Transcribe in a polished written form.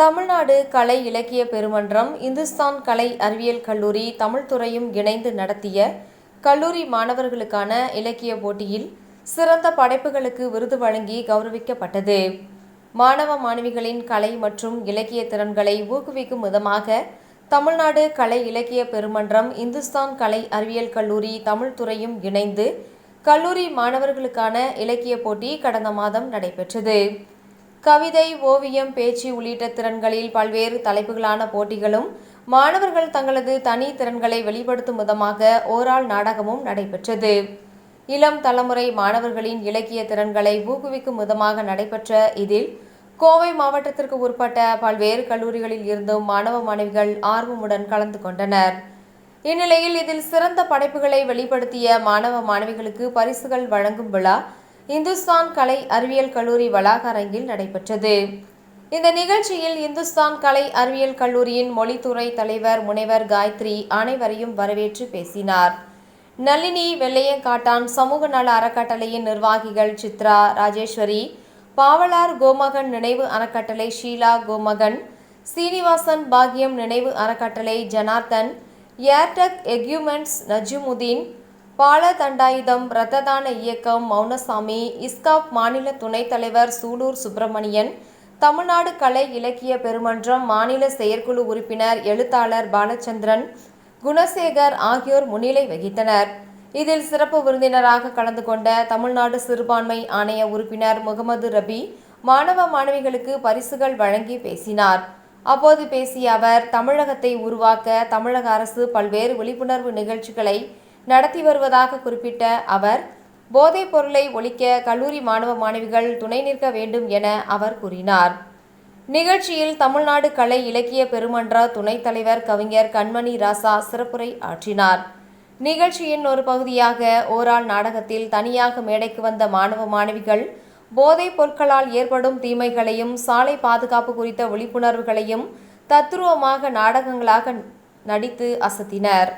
தமிழ்நாடு கலை இலக்கிய பெருமன்றம், இந்துஸ்தான் கலை அறிவியல் கல்லூரி, தமிழ் துறையும் இணைந்து நடத்திய கல்லூரி மாணவர்களுக்கான இலக்கிய போட்டியில் சிறந்த படைப்புகளுக்கு விருது வழங்கி கௌரவிக்கப்பட்டது. மாணவ மாணவிகளின் கலை மற்றும் இலக்கிய திறன்களை ஊக்குவிக்கும் விதமாக தமிழ்நாடு கலை இலக்கிய பெருமன்றம், இந்துஸ்தான் கலை அறிவியல் கல்லூரி, தமிழ் துறையும் இணைந்து கல்லூரி மாணவர்களுக்கான இலக்கிய போட்டி கடந்த மாதம் நடைபெற்றது. கவிதை, ஓவியம், பேச்சு உள்ளிட்ட திறன்களில் பல்வேறு தலைப்புகளான போட்டிகளும், மாணவர்கள் தங்களது தனி திறன்களை வெளிப்படுத்தும் விதமாக ஓரால் நாடகமும் நடைபெற்றது. இளம் தலைமுறை மாணவர்களின் இலக்கிய திறன்களை ஊக்குவிக்கும் விதமாக நடைபெற்ற இதில் கோவை மாவட்டத்திற்கு உட்பட்ட பல்வேறு கல்லூரிகளில் இருந்தும் மாணவ மாணவிகள் ஆர்வமுடன் கலந்து கொண்டனர். இந்நிலையில் இதில் சிறந்த படைப்புகளை வெளிப்படுத்திய மாணவ மாணவிகளுக்கு பரிசுகள் வழங்கும் விழா இந்துஸ்தான் கலை அறிவியல் கல்லூரி வளாக அரங்கில் நடைபெற்றது. இந்த நிகழ்ச்சியில் இந்துஸ்தான் கலை அறிவியல் கல்லூரியின் மொழித்துறை தலைவர் முனைவர் காயத்ரி அனைவரையும் வரவேற்று பேசினார். நளினி வெள்ளையங்காட்டான் சமூக நல அறக்கட்டளையின் நிர்வாகிகள் சித்ரா, ராஜேஸ்வரி, பாவலார் கோமகன் நினைவு அறக்கட்டளை ஷீலா கோமகன், சீனிவாசன் பாக்கியம் நினைவு அறக்கட்டளை ஜனார்த்தன், ஏர்டெக் எக்யூப்மெண்ட்ஸ் நஜிமுதீன், பாலதண்டாயுதம் இரத்த தான இயக்கம் மௌனசாமி, இஸ்காப் மாநில துணைத் தலைவர் சூலூர் சுப்பிரமணியன், தமிழ்நாடு கலை இலக்கிய பெருமன்றம் மாநில செயற்குழு உறுப்பினர் எழுத்தாளர் பாலச்சந்திரன், குணசேகர் ஆகியோர் முன்னிலை வகித்தனர். இதில் சிறப்பு விருந்தினராக கலந்து கொண்ட தமிழ்நாடு சிறுபான்மை ஆணைய உறுப்பினர் முகமது ரபி மாணவ மாணவிகளுக்கு பரிசுகள் வழங்கி பேசினார். அப்போது பேசிய அவர், தமிழகத்தை உருவாக்க தமிழக அரசு பல்வேறு விழிப்புணர்வு நிகழ்ச்சிகளை நடத்தி வருவதாக குறிப்பிட்ட அவர், போதைப் பொருளை ஒழிக்க கல்லூரி மாணவ மாணவிகள் துணை நிற்க வேண்டும் என அவர் கூறினார். நிகழ்ச்சியில் தமிழ்நாடு கலை இலக்கிய பெருமன்ற துணைத் தலைவர் கவிஞர் கண்மணி ராசா சிறப்புரை ஆற்றினார். நிகழ்ச்சியின் ஒரு பகுதியாக ஓரால் நாடகத்தில் தனியாக மேடைக்கு வந்த மாணவ மாணவிகள் போதைப் பொருட்களால் ஏற்படும் தீமைகளையும் சாலை பாதுகாப்பு குறித்த விழிப்புணர்வுகளையும் தத்துரூபமாக நாடகங்களாக நடித்து அசத்தினர்.